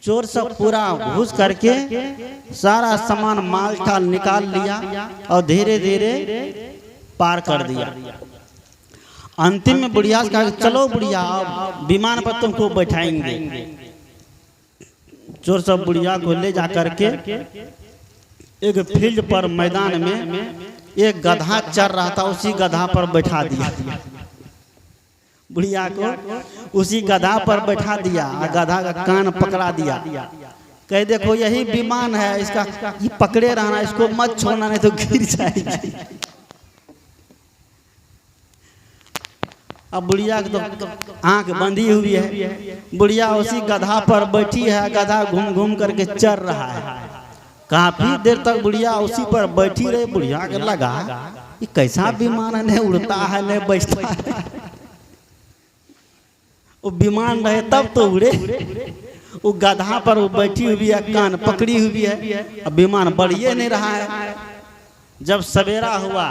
चोर सब पूरा घुस करके सारा सामान माल टाल निकाल लिया और धीरे धीरे पार कर दिया। अंतिम में बुढ़िया से कहा चलो बुढ़िया अब विमान पर तुमको बैठाएंगे। चोर सब बुढ़िया को ले जा करके एक फील्ड पर मैदान में एक गधा चर रहा था, उसी गधा पर बैठा दिया। बुढ़िया को उसी गधा पर बैठा दिया और गधा का कान पकड़ा दिया। कह देखो यही विमान है, इसका ये पकड़े रहना, इसको मत छोड़ना नहीं तो गिर जाएगी। अब बुढ़िया की तो आंख बंधी हुई है, बुढ़िया उसी गधा पर बैठी है, गधा घूम घूम करके चर रहा है। काफी देर तक बुढ़िया उसी पर बैठी रही। बुढ़िया के लगा ये कैसा विमान है, नहीं उड़ता है नहीं बैठता है। वो विमान रहे तब तो उड़े, वो गधा पर वो बैठी हुई है, कान पकड़ी हुई है, अब विमान बढ़िए नहीं रहा है। जब सवेरा हुआ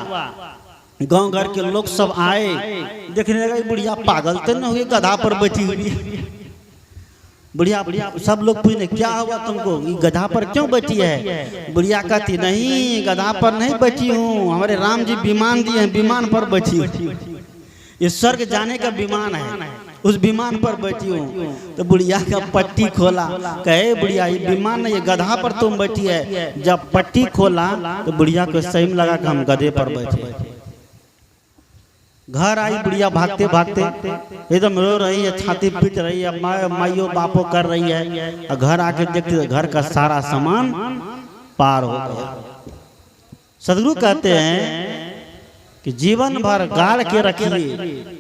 गांव घर के लोग सब आए, देखने लगा बुढ़िया पागल तो नहीं हुई, गधा पर बैठी हुई। बुढ़िया बुढ़िया सब लोग पूछने क्या हुआ तुमको, ये गधा पर क्यों बैठी है? बुढ़िया कहती नहीं गधा पर नहीं बैठी हूँ, हमारे राम जी विमान दिए हैं, विमान पर बैठी हूँ, ये स्वर्ग जाने का विमान है, उस विमान पर बैठी हूँ। तो बुढ़िया का पट्टी खोला, कहे बुढ़िया ये विमान नहीं, ये गधा पर तुम बैठी है। जब पट्टी खोला तो बुढ़िया को सही में लगा कि हम गधे पर बैठे। घर आई बुढ़िया भागते भागते, एकदम रो रही है, छाती पीट रही है, माइयो बापो कर रही है। घर आके देखते घर का सारा सामान पार हो गया। सदगुरु कहते हैं कि जीवन भर गाड़ के रखिए,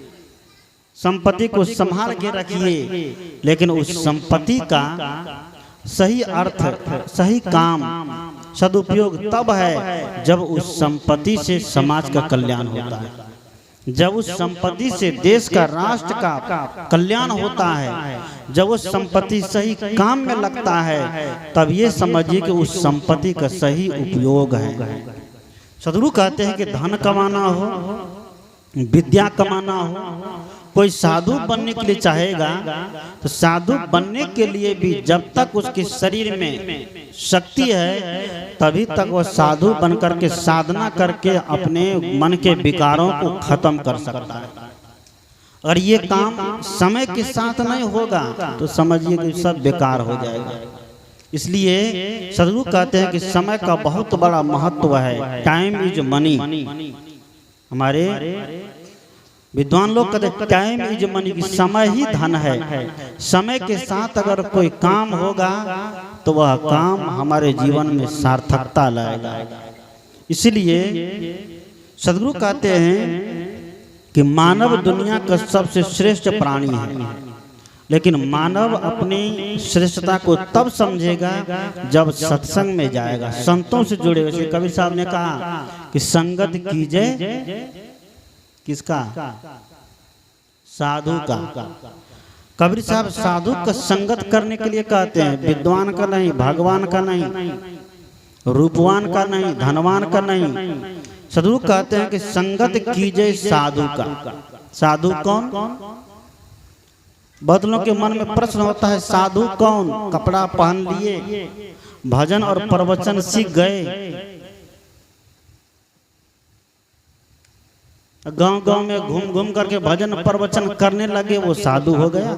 संपत्ति को संभाल के रखिए, लेकिन उस संपत्ति का सही अर्थ, सही काम, सदुपयोग तब है जब उस संपत्ति से समाज का कल्याण होता है, जब उस संपत्ति से देश का, राष्ट्र का कल्याण होता है, जब उस संपत्ति सही काम में लगता है, तब ये समझिए कि उस संपत्ति का सही उपयोग है। सदगुरु कहते हैं कि धन कमाना हो, विद्या कमाना हो, कोई साधु बनने के लिए चाहेगा तो साधु बनने के लिए भी जब तक उसके शरीर में शक्ति है तभी तक वह साधु बनकर के साधना करके अपने मन के विकारों को खत्म कर सकता है। अगर ये काम समय के साथ नहीं होगा तो समझिए कि सब बेकार हो जाएगा। इसलिए सदगुरु कहते हैं कि समय का बहुत बड़ा महत्व है, टाइम इज मनी। हमारे विद्वान लोग कहते हैं टाइम इज मनी, की समय ही धन है। समय के साथ अगर कोई काम होगा तो वह काम हमारे जीवन में सार्थकता लाएगा। इसलिए सदगुरु कहते हैं कि मानव दुनिया का सबसे श्रेष्ठ प्राणी है, लेकिन मानव अपनी श्रेष्ठता को तब समझेगा जब सत्संग में जाएगा, संतों से जुड़ेगा। जैसे कबीर साहब ने कहा कि संगत कीजिए किसका? साधु का। कबीर साहब साधु का संगत करने के लिए कहते हैं, विद्वान का नहीं, भगवान का नहीं, रूपवान का नहीं, धनवान का नहीं। सदगुरु कहते हैं कि संगत कीजिए साधु का। साधु कौन? बहुत लोगों के मन में प्रश्न होता है साधु कौन? कपड़ा पहन लिए, भजन और प्रवचन सीख गए, गांव-गांव में घूम घूम करके भजन प्रवचन करने लगे, वो साधु हो गया।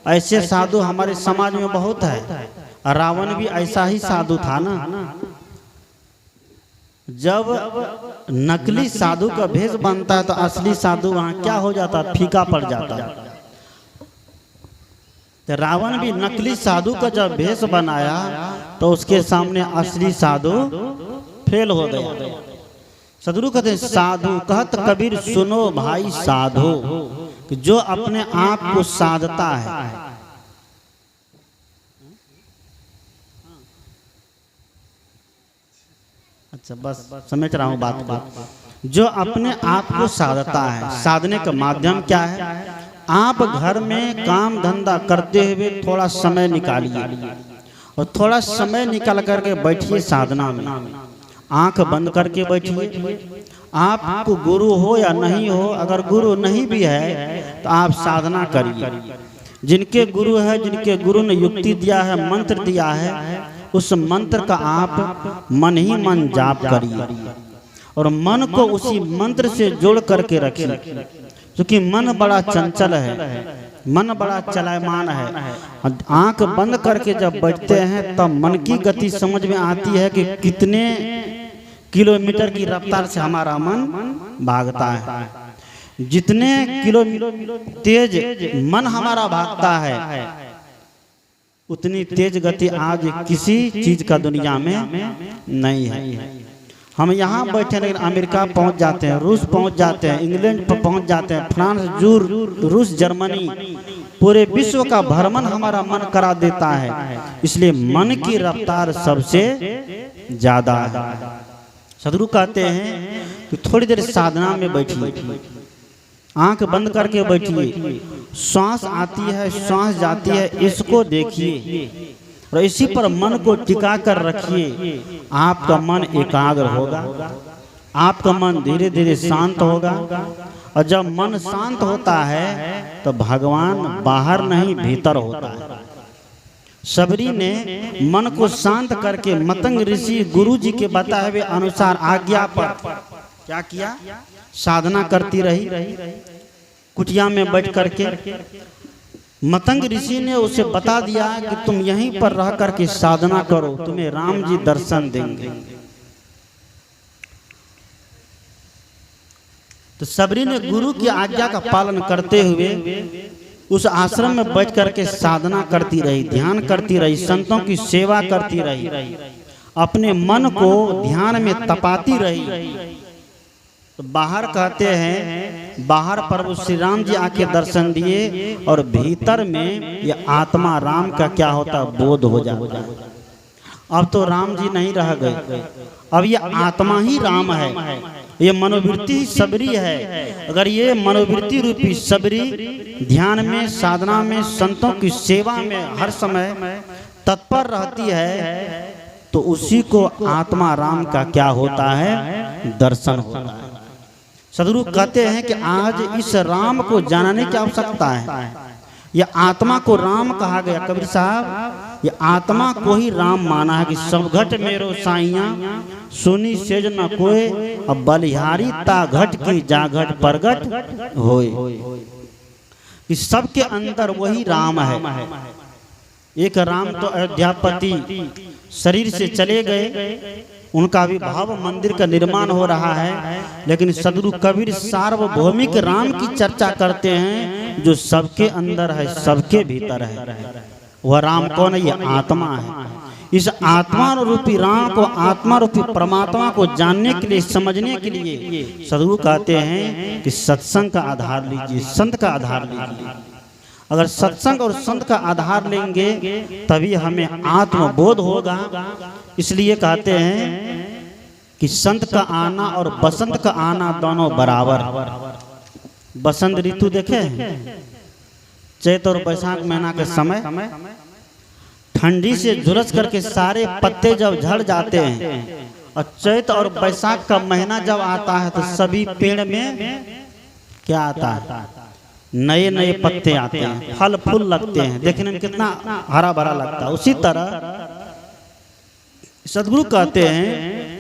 ऐसे साधु हमारे समाज में बहुत है। रावण भी ऐसा ही साधु था ना। जब नकली साधु का भेष बनता है तो असली साधु वहां क्या हो जाता? फीका पड़ जाता। तो रावण भी नकली साधु का जब भेष बनाया तो उसके सामने असली साधु फेल हो गया। सदगुरु कहते हैं साधु कहत कबीर सुनो भाई साधो, कि जो अपने आप को साधता है। अच्छा बस समझ रहा हूँ बात को। जो अपने आप को साधता है, साधने का माध्यम क्या है? आप घर में काम धंधा करते हुए थोड़ा समय निकालिए और थोड़ा समय निकाल करके बैठिए साधना में। आंख बंद करके बैठिए। आपको गुरु हो या नहीं हो, अगर गुरु नहीं भी है तो आप साधना करिए। जिनके गुरु है, जिनके गुरु ने युक्ति दिया है, मंत्र दिया है, उस मंत्र का आप मन ही मन जाप करिए और मन को उसी मंत्र से जोड़ करके रखिए। क्योंकि मन बड़ा चंचल है, मन बड़ा चलायमान है। आंख बंद करके जब बैठते हैं तब मन की गति समझ में आती है कि कितने किलोमीटर की रफ्तार से हमारा मन भागता है। जितने किलोमीटर तेज मन हमारा भागता है उतनी तेज गति आज किसी चीज का दुनिया में नहीं है। हम यहाँ बैठे लेकिन अमेरिका पहुँच जाते हैं, रूस पहुँच जाते हैं, इंग्लैंड पर पहुँच जाते हैं, फ्रांस, रूस, जर्मनी, पूरे विश्व का भ्रमण हमारा मन करा देता है। इसलिए मन की रफ्तार सबसे ज्यादा है। सदगुरु कहते हैं कि थोड़ी देर साधना में बैठिए, आंख बंद करके बैठिए, श्वास आती है, श्वास जाती है, इसको देखिए और इसी पर मन को टिका कर रखिए। आपका मन एकाग्र होगा। आपका मन धीरे धीरे शांत होगा, और जब मन शांत होता है तो भगवान बाहर नहीं भीतर होता है। सबरी ने मन को शांत करके मतंग ऋषि गुरु जी के बताए हुए अनुसार आज्ञा पर क्या किया, साधना करती रही कुटिया में बैठ करके। मतंग ऋषि ने उसे बता दिया कि तुम यहीं पर रह करके साधना करो, तुम्हें राम जी दर्शन देंगे। तो सबरी ने गुरु की आज्ञा का पालन करते हुए उस आश्रम में बैठ करके साधना करती रही, ध्यान करती रही, संतों की सेवा करती रही, अपने मन को ध्यान में तपाती रही। तो बाहर कहते हैं, बाहर प्रभु श्री राम जी आके दर्शन दिए, और भीतर में ये आत्मा राम का क्या होता बोध हो जाता। अब तो राम जी नहीं रह गए, अब ये आत्मा ही राम है, ये मनोवृत्ति ही सबरी है। अगर ये मनोवृत्ति रूपी सबरी ध्यान में, साधना में, संतों की सेवा में हर समय तत्पर रहती है, तो उसी को आत्मा राम का क्या होता है, दर्शन होता है। सदगुरु कहते हैं कि आज इस राम को जानने की आवश्यकता है। यह आत्मा को राम कहा गया। कबीर साहब ये आत्मा को ही राम माना है कि सब घट मेरो साइया सुनी सेज न कोई, अब बलिहारी ता घट की जा घट प्रगट होए। कि सबके अंदर वही राम है। एक राम तो अयोध्यापति शरीर से चले गए, उनका भी भाव मंदिर का निर्माण हो रहा है, लेकिन सदगुरु कबीर सार्वभौमिक राम की चर्चा करते हैं जो सबके अंदर है, सबके भीतर है। वह राम कौन है? ये आत्मा है। इस आत्मा रूपी राम को, आत्मा रूपी परमात्मा को जानने के लिए, समझने के लिए सदगुरु कहते हैं कि सत्संग का आधार लीजिए, संत का आधार लीजिए। अगर सत्संग और संत का आधार लेंगे तभी हमें आत्मबोध होगा। इसलिए कहते हैं कि संत का आना और बसंत का आना दोनों बराबर। बसंत ऋतु देखे, चैत और बैसाख महीना के समय ठंडी से झुलस करके सारे पत्ते जब झड़ जाते हैं, और चैत और बैसाख का महीना जब आता है तो सभी पेड़ में क्या आता है? नए नए पत्ते आते हैं, फल फूल लगते हैं, देखने में कितना हरा भरा लगता है। उसी तरह सदगुरु कहते हैं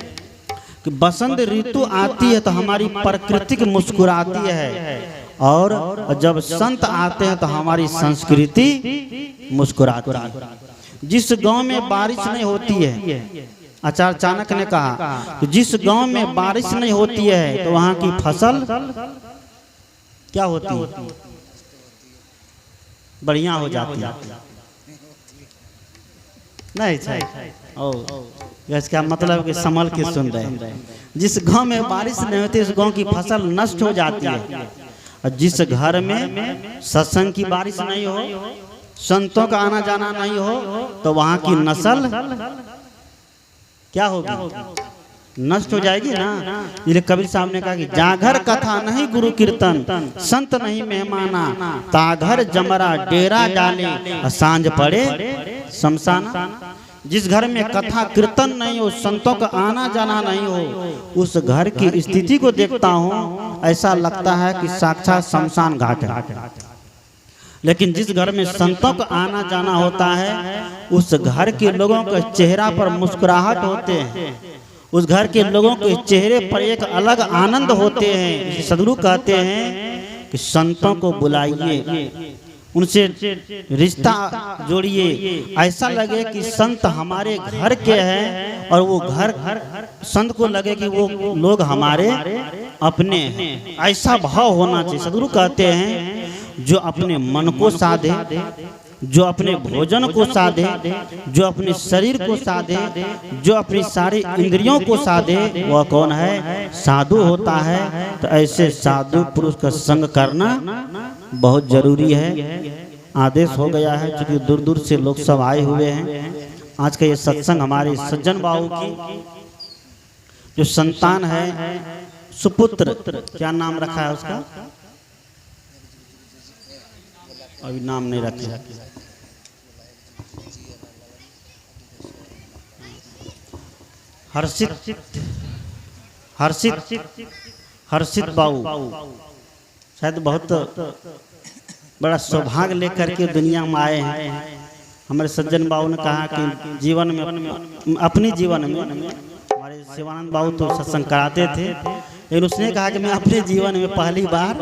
कि बसंत ऋतु आती है तो हमारी प्रकृति मुस्कुराती है, और जब संत आते हैं तो हमारी संस्कृति मुस्कुराती है। जिस गांव में बारिश नहीं होती है, आचार्य चाणक्य ने कहा कि जिस गांव में बारिश नहीं होती है तो वहां की फसल क्या होती है? बढ़िया हो जाती है। नहीं इसका मतलब कि संभल के सुन रहे। जिस गांव में बारिश नहीं होती उस गांव की फसल नष्ट हो जाती है, और जिस घर में सत्संग की बारिश नहीं हो, संतों का आना जाना नहीं हो, तो वहां की नस्ल क्या होगी? नष्ट हो जाएगी ना। इसलिए कबीर साहब ने कहा कि जागर कथा नहीं गुरु कीर्तन, संत नहीं मेहमाना, ताघर जमरा डेरा डाले सांझ पड़े शमशाना। जिस घर में कथा कीर्तन नहीं हो, संतों का आना जाना नहीं हो, उस घर की स्थिति को देखता हूँ ऐसा लगता है कि साक्षात शमशान घाट है। लेकिन जिस घर में संतों का आना जाना होता है उस घर के लोगों के चेहरा पर मुस्कुराहट होते हैं, उस घर के लोगों के चेहरे पर एक अलग आनंद होते हैं। सदगुरु कहते हैं कि संतों को बुलाइए, उनसे रिश्ता जोड़िए, ऐसा लगे कि संत हमारे घर के हैं, और वो घर संत को लगे कि वो लोग हमारे अपने हैं। ऐसा भाव होना चाहिए। सदगुरु कहते हैं जो अपने मन को साधे, जो अपने भोजन को साधे, जो अपने शरीर को साधे, जो अपनी सारी इंद्रियों को साधे, वह कौन है? साधु होता है। तो ऐसे साधु पुरुष का संग करना बहुत जरूरी है। आदेश हो गया है, क्योंकि दूर दूर से लोग सब आए हुए हैं। आज का ये सत्संग हमारे सज्जन बाबू की जो संतान है, सुपुत्र, क्या नाम रखा है उसका? अभी नाम नहीं रखा। हर्षित बाबू शायद बहुत बड़ा सौभाग्य लेकर के दुनिया में आए हैं। हमारे सज्जन बाबू ने कहा कि जीवन में अपने जीवन में हमारे शिवानंद बाबू तो सत्संग कराते थे, लेकिन उसने कहा कि मैं अपने जीवन में पहली बार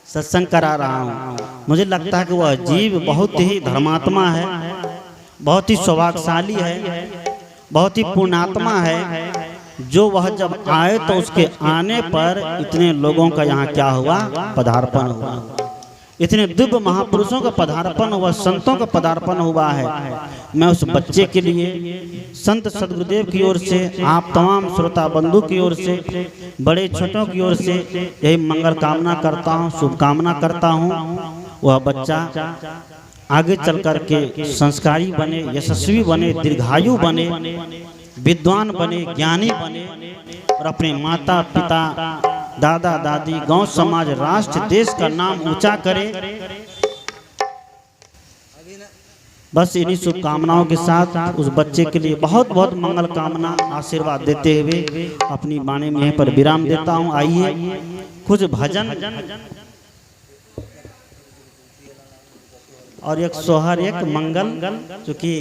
सत्संग करा रहा हूँ। मुझे लगता है कि वह जीव बहुत ही धर्मात्मा है, बहुत ही सौभाग्यशाली है, बहुत ही पुण्यात्मा है, जो वह जब आए तो उसके आने पर इतने लोगों का यहाँ क्या हुआ, पदार्पण हुआ। इतने दिव्य महापुरुषों का पदार्पण हुआ, संतों का पदार्पण हुआ है। मैं उस बच्चे के लिए संत सदगुरुदेव की ओर से, आप तमाम श्रोता बंधु की ओर से, बड़े छोटों की ओर से यही मंगल कामना करता हूँ, शुभकामना करता हूँ। वह बच्चा आगे चल कर के संस्कारी बने, यशस्वी बने, दीर्घायु बने, विद्वान बने, ज्ञानी बने और अपने माता पिता, दादा दादी, गांव समाज, राष्ट्र, देश का नाम ऊंचा करे। बस इन्हीं शुभकामनाओं के साथ उस बच्चे के लिए बहुत बहुत मंगल कामना, आशीर्वाद देते हुए अपनी वाणी में यहीं पर विराम देता हूं। आइए कुछ भजन और एक सोहर, एक मंगल, चूंकि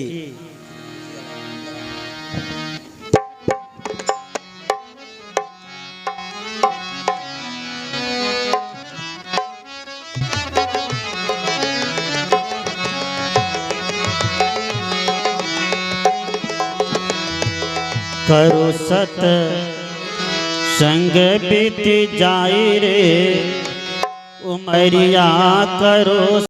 करो सत संग बीत जाए रे उमरिया, करो